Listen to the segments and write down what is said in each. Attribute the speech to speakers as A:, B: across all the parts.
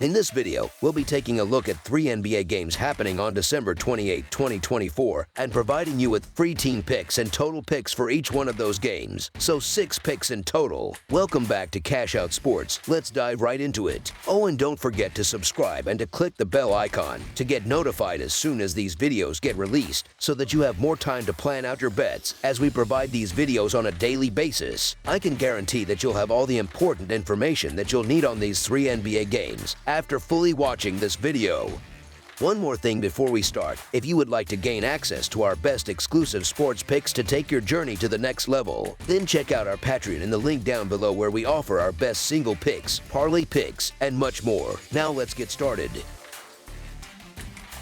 A: In this video, we'll be taking a look at 3 NBA games happening on December 28, 2024, and providing you with free team picks and total picks for each one of those games. So 6 picks in total. Welcome back to Cash Out Sports. Let's dive right into it. Oh, and don't forget to subscribe and to click the bell icon to get notified as soon as these videos get released, so that you have more time to plan out your bets as we provide these videos on a daily basis. I can guarantee that you'll have all the important information that you'll need on these 3 NBA games after fully watching this video. One more thing before we start: if you would like to gain access to our best exclusive sports picks to take your journey to the next level, then check out our Patreon in the link down below, where we offer our best single picks, parlay picks, and much more. Now let's get started.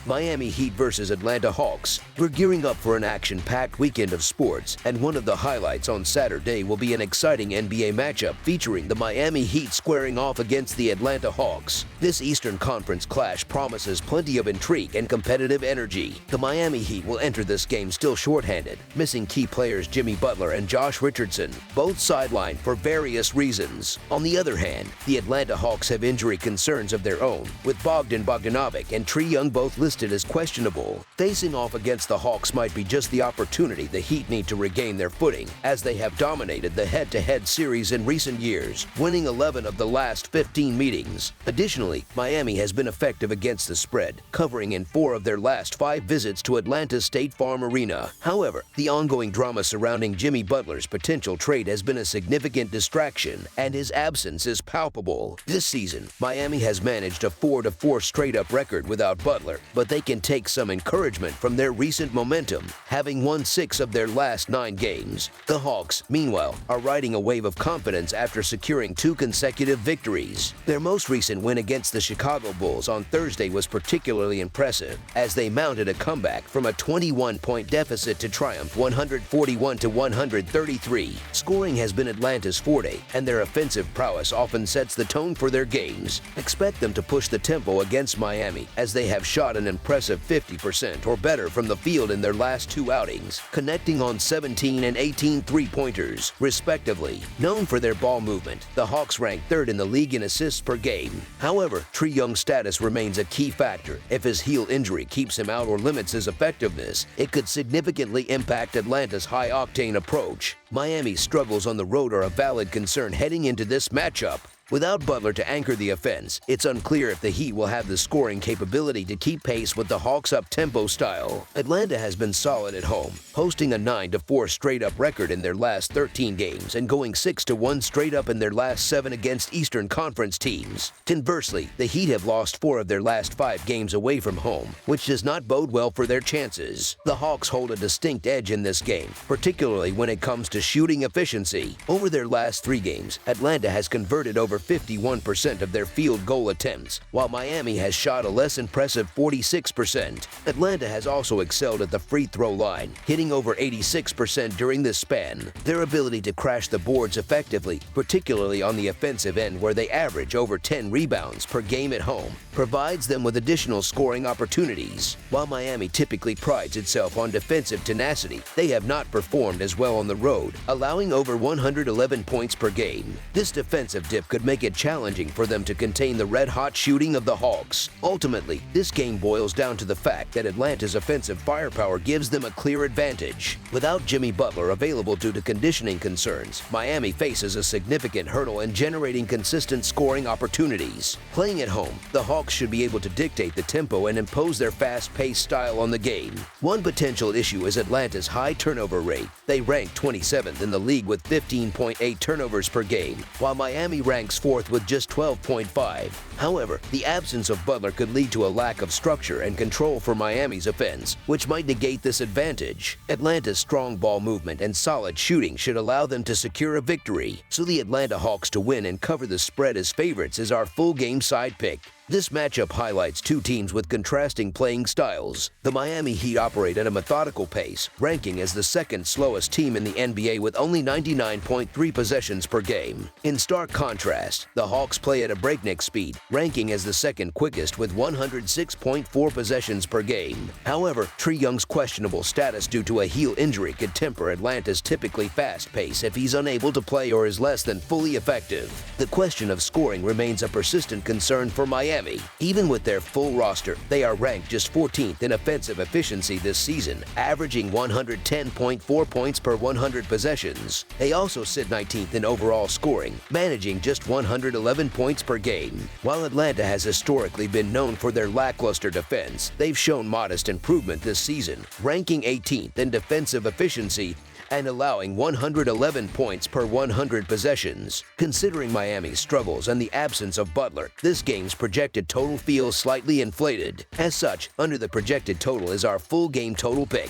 A: Miami Heat versus Atlanta Hawks. We're gearing up for an action-packed weekend of sports, and one of the highlights on Saturday will be an exciting NBA matchup featuring the Miami Heat squaring off against the Atlanta Hawks. This Eastern Conference clash promises plenty of intrigue and competitive energy. The Miami Heat will enter this game still shorthanded, missing key players Jimmy Butler and Josh Richardson, both sidelined for various reasons. On the other hand, the Atlanta Hawks have injury concerns of their own, with Bogdan Bogdanovic and Trae Young both listed as questionable. Facing off against the Hawks might be just the opportunity the Heat need to regain their footing, as they have dominated the head-to-head series in recent years, winning 11 of the last 15 meetings. Additionally, Miami has been effective against the spread, covering in 4 of their last 5 visits to Atlanta's State Farm Arena. However, the ongoing drama surrounding Jimmy Butler's potential trade has been a significant distraction, and his absence is palpable. This season, Miami has managed a 4-4 straight-up record without Butler, but they can take some encouragement from their recent momentum, having won 6 of their last 9 games. The Hawks, meanwhile, are riding a wave of confidence after securing 2 consecutive victories. Their most recent win against the Chicago Bulls on Thursday was particularly impressive, as they mounted a comeback from a 21-point deficit to triumph 141-133. Scoring has been Atlanta's forte, and their offensive prowess often sets the tone for their games. Expect them to push the tempo against Miami, as they have shot an impressive 50% or better from the field in their last 2 outings, connecting on 17 and 18 three-pointers, respectively. Known for their ball movement, the Hawks rank 3rd in the league in assists per game. However, Trae Young's status remains a key factor. If his heel injury keeps him out or limits his effectiveness, it could significantly impact Atlanta's high-octane approach. Miami's struggles on the road are a valid concern heading into this matchup. Without Butler to anchor the offense, it's unclear if the Heat will have the scoring capability to keep pace with the Hawks' up-tempo style. Atlanta has been solid at home, posting a 9-4 straight-up record in their last 13 games and going 6-1 straight-up in their last 7 against Eastern Conference teams. Conversely, the Heat have lost 4 of their last 5 games away from home, which does not bode well for their chances. The Hawks hold a distinct edge in this game, particularly when it comes to shooting efficiency. Over their last 3 games, Atlanta has converted over 51% of their field goal attempts, while Miami has shot a less impressive 46%. Atlanta has also excelled at the free throw line, hitting over 86% during this span. Their ability to crash the boards effectively, particularly on the offensive end where they average over 10 rebounds per game at home, provides them with additional scoring opportunities. While Miami typically prides itself on defensive tenacity, they have not performed as well on the road, allowing over 111 points per game. This defensive dip could make it challenging for them to contain the red-hot shooting of the Hawks. Ultimately, this game boils down to the fact that Atlanta's offensive firepower gives them a clear advantage. Without Jimmy Butler available due to conditioning concerns, Miami faces a significant hurdle in generating consistent scoring opportunities. Playing at home, the Hawks should be able to dictate the tempo and impose their fast-paced style on the game. One potential issue is Atlanta's high turnover rate. They rank 27th in the league with 15.8 turnovers per game, while Miami ranks 4th with just 12.5. However, the absence of Butler could lead to a lack of structure and control for Miami's offense, which might negate this advantage. Atlanta's strong ball movement and solid shooting should allow them to secure a victory, so the Atlanta Hawks to win and cover the spread as favorites is our full game side pick. This matchup highlights 2 teams with contrasting playing styles. The Miami Heat operate at a methodical pace, ranking as the 2nd slowest team in the NBA with only 99.3 possessions per game. In stark contrast, the Hawks play at a breakneck speed, ranking as the 2nd quickest with 106.4 possessions per game. However, Trae Young's questionable status due to a heel injury could temper Atlanta's typically fast pace if he's unable to play or is less than fully effective. The question of scoring remains a persistent concern for Miami, Miami. Even with their full roster, they are ranked just 14th in offensive efficiency this season, averaging 110.4 points per 100 possessions. They also sit 19th in overall scoring, managing just 111 points per game. While Atlanta has historically been known for their lackluster defense, they've shown modest improvement this season, ranking 18th in defensive efficiency and allowing 111 points per 100 possessions. Considering Miami's struggles and the absence of Butler, this game's projected total feels slightly inflated. As such, under the projected total is our full game total pick.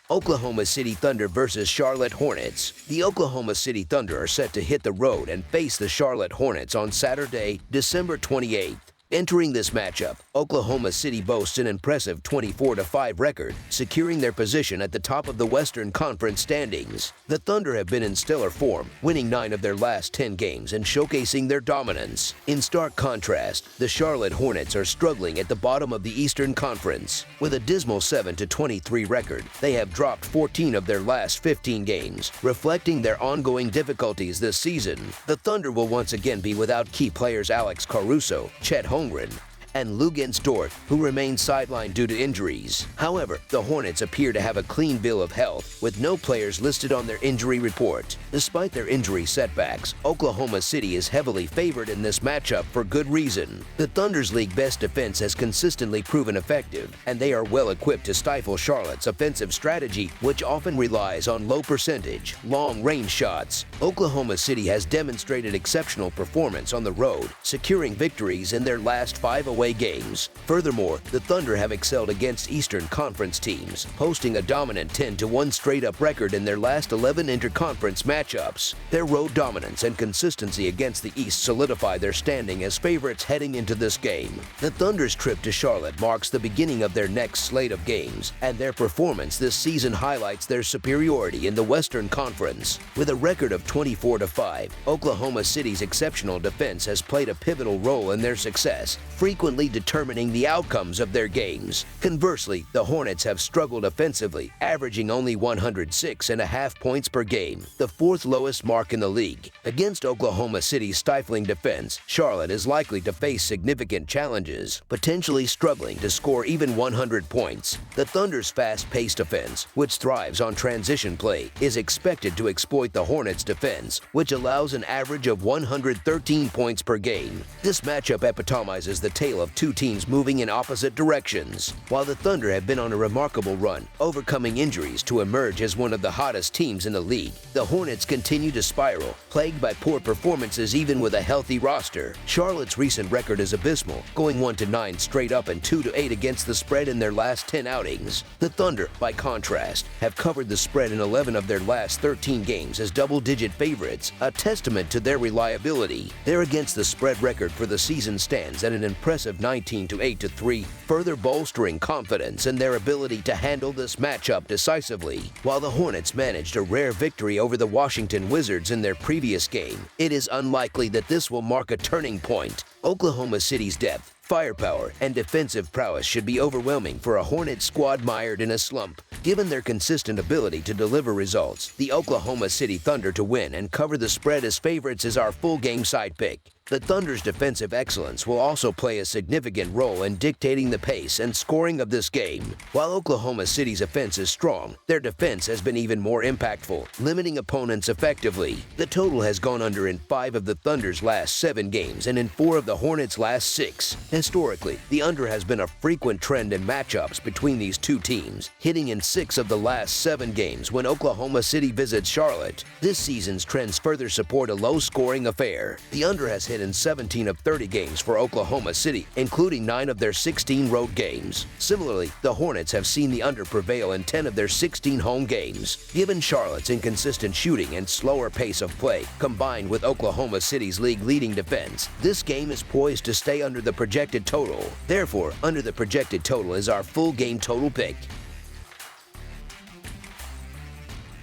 A: Oklahoma City Thunder versus Charlotte Hornets. The Oklahoma City Thunder are set to hit the road and face the Charlotte Hornets on Saturday, December 28th. Entering this matchup, Oklahoma City boasts an impressive 24-5 record, securing their position at the top of the Western Conference standings. The Thunder have been in stellar form, winning 9 of their last 10 games and showcasing their dominance. In stark contrast, the Charlotte Hornets are struggling at the bottom of the Eastern Conference. With a dismal 7-23 record, they have dropped 14 of their last 15 games, reflecting their ongoing difficulties this season. The Thunder will once again be without key players Alex Caruso, Chet Holmgren, and Luguentz Dort, who remain sidelined due to injuries. However, the Hornets appear to have a clean bill of health, with no players listed on their injury report. Despite their injury setbacks, Oklahoma City is heavily favored in this matchup for good reason. The Thunder's league best defense has consistently proven effective, and they are well equipped to stifle Charlotte's offensive strategy, which often relies on low-percentage, long-range shots. Oklahoma City has demonstrated exceptional performance on the road, securing victories in their last 5 away games. Furthermore, the Thunder have excelled against Eastern Conference teams, posting a dominant 10-1 straight-up record in their last 11 interconference matchups. Their road dominance and consistency against the East solidify their standing as favorites heading into this game. The Thunder's trip to Charlotte marks the beginning of their next slate of games, and their performance this season highlights their superiority in the Western Conference. With a record of 24-5, Oklahoma City's exceptional defense has played a pivotal role in their success, frequently determining the outcomes of their games. Conversely, the Hornets have struggled offensively, averaging only 106.5 points per game, the 4th lowest mark in the league. Against Oklahoma City's stifling defense, Charlotte is likely to face significant challenges, potentially struggling to score even 100 points. The Thunder's fast-paced offense, which thrives on transition play, is expected to exploit the Hornets' defense, which allows an average of 113 points per game. This matchup epitomizes the tale of two teams moving in opposite directions. While the Thunder have been on a remarkable run, overcoming injuries to emerge as one of the hottest teams in the league, the Hornets continue to spiral, plagued by poor performances even with a healthy roster. Charlotte's recent record is abysmal, going 1-9 straight up and 2-8 against the spread in their last 10 outings. The Thunder, by contrast, have covered the spread in 11 of their last 13 games as double-digit favorites, a testament to their reliability. Their against the spread record for the season stands at an impressive 19-8-3, further bolstering confidence in their ability to handle this matchup decisively. While the Hornets managed a rare victory over the Washington Wizards in their previous game, it is unlikely that this will mark a turning point. Oklahoma City's depth, firepower, and defensive prowess should be overwhelming for a Hornets squad mired in a slump. Given their consistent ability to deliver results, the Oklahoma City Thunder to win and cover the spread as favorites is our full game side pick. The Thunder's defensive excellence will also play a significant role in dictating the pace and scoring of this game. While Oklahoma City's offense is strong, their defense has been even more impactful, limiting opponents effectively. The total has gone under in 5 of the Thunder's last 7 games and in 4 of the Hornets' last 6. Historically, the under has been a frequent trend in matchups between these two teams, hitting in 6 of the last 7 games when Oklahoma City visits Charlotte. This season's trends further support a low-scoring affair. The under has hit in 17 of 30 games for Oklahoma City, including 9 of their 16 road games. Similarly, the Hornets have seen the under prevail in 10 of their 16 home games. Given Charlotte's inconsistent shooting and slower pace of play, combined with Oklahoma City's league-leading defense, this game is poised to stay under the projected total. Therefore, under the projected total is our full game total pick.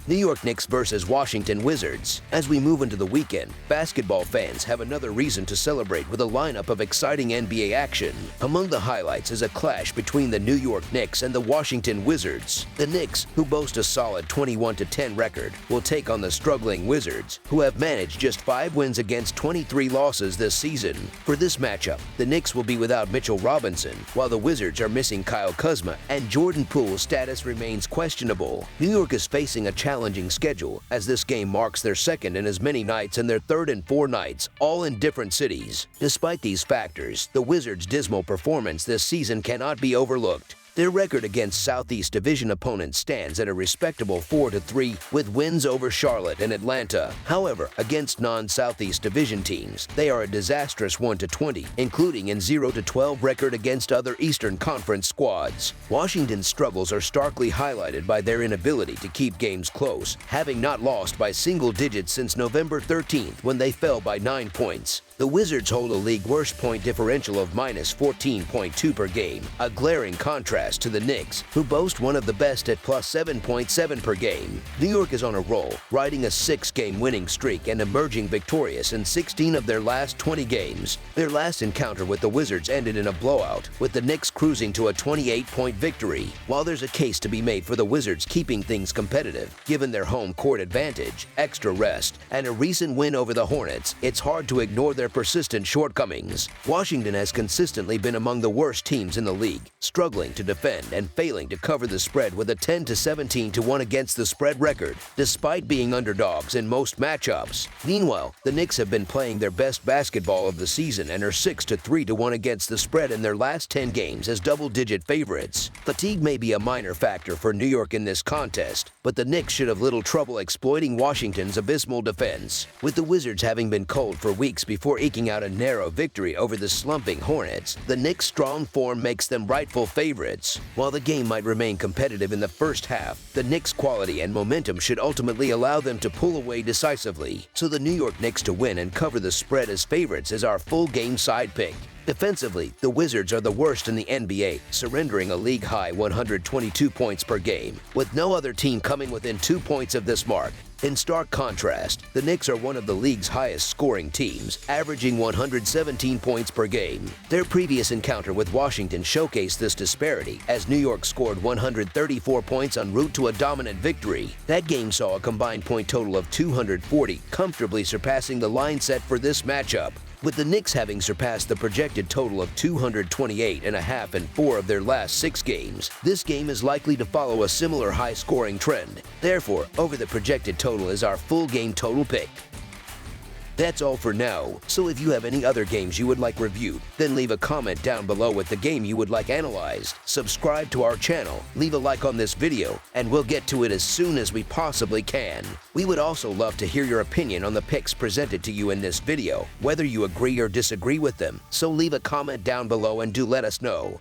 A: New York Knicks versus Washington Wizards. As we move into the weekend, basketball fans have another reason to celebrate with a lineup of exciting NBA action. Among the highlights is a clash between the New York Knicks and the Washington Wizards. The Knicks, who boast a solid 21-10 record, will take on the struggling Wizards, who have managed just 5 wins against 23 losses this season. For this matchup, the Knicks will be without Mitchell Robinson, while the Wizards are missing Kyle Kuzma and Jordan Poole's status remains questionable. New York is facing a challenging schedule, as this game marks their second in as many nights and their third in 4 nights, all in different cities. Despite these factors, the Wizards' dismal performance this season cannot be overlooked. Their record against Southeast Division opponents stands at a respectable 4-3, with wins over Charlotte and Atlanta. However, against non-Southeast Division teams, they are a disastrous 1-20, including an 0-12 record against other Eastern Conference squads. Washington's struggles are starkly highlighted by their inability to keep games close, having not lost by single digits since November 13th when they fell by 9 points. The Wizards hold a league worst point differential of -14.2 per game, a glaring contrast to the Knicks, who boast one of the best at +7.7 per game. New York is on a roll, riding a 6-game winning streak and emerging victorious in 16 of their last 20 games. Their last encounter with the Wizards ended in a blowout, with the Knicks cruising to a 28-point victory. While there's a case to be made for the Wizards keeping things competitive, given their home court advantage, extra rest, and a recent win over the Hornets, it's hard to ignore their persistent shortcomings. Washington has consistently been among the worst teams in the league, struggling to defend and failing to cover the spread with a 10-17-1 against the spread record, despite being underdogs in most matchups. Meanwhile, the Knicks have been playing their best basketball of the season and are 6-3-1 against the spread in their last 10 games as double-digit favorites. Fatigue may be a minor factor for New York in this contest, but the Knicks should have little trouble exploiting Washington's abysmal defense. With the Wizards having been cold for weeks before eking out a narrow victory over the slumping Hornets, the Knicks' strong form makes them rightful favorites. While the game might remain competitive in the first half, the Knicks' quality and momentum should ultimately allow them to pull away decisively. So the New York Knicks to win and cover the spread as favorites is our full game side pick. Defensively, the Wizards are the worst in the NBA, surrendering a league-high 122 points per game, with no other team coming within 2 points of this mark. In stark contrast, the Knicks are one of the league's highest-scoring teams, averaging 117 points per game. Their previous encounter with Washington showcased this disparity, as New York scored 134 points en route to a dominant victory. That game saw a combined point total of 240, comfortably surpassing the line set for this matchup. With the Knicks having surpassed the projected total of 228.5 in 4 of their last 6 games, this game is likely to follow a similar high-scoring trend. Therefore, over the projected total is our full game total pick. That's all for now, so if you have any other games you would like reviewed, then leave a comment down below with the game you would like analyzed. Subscribe to our channel, leave a like on this video, and we'll get to it as soon as we possibly can. We would also love to hear your opinion on the picks presented to you in this video, whether you agree or disagree with them, so leave a comment down below and do let us know.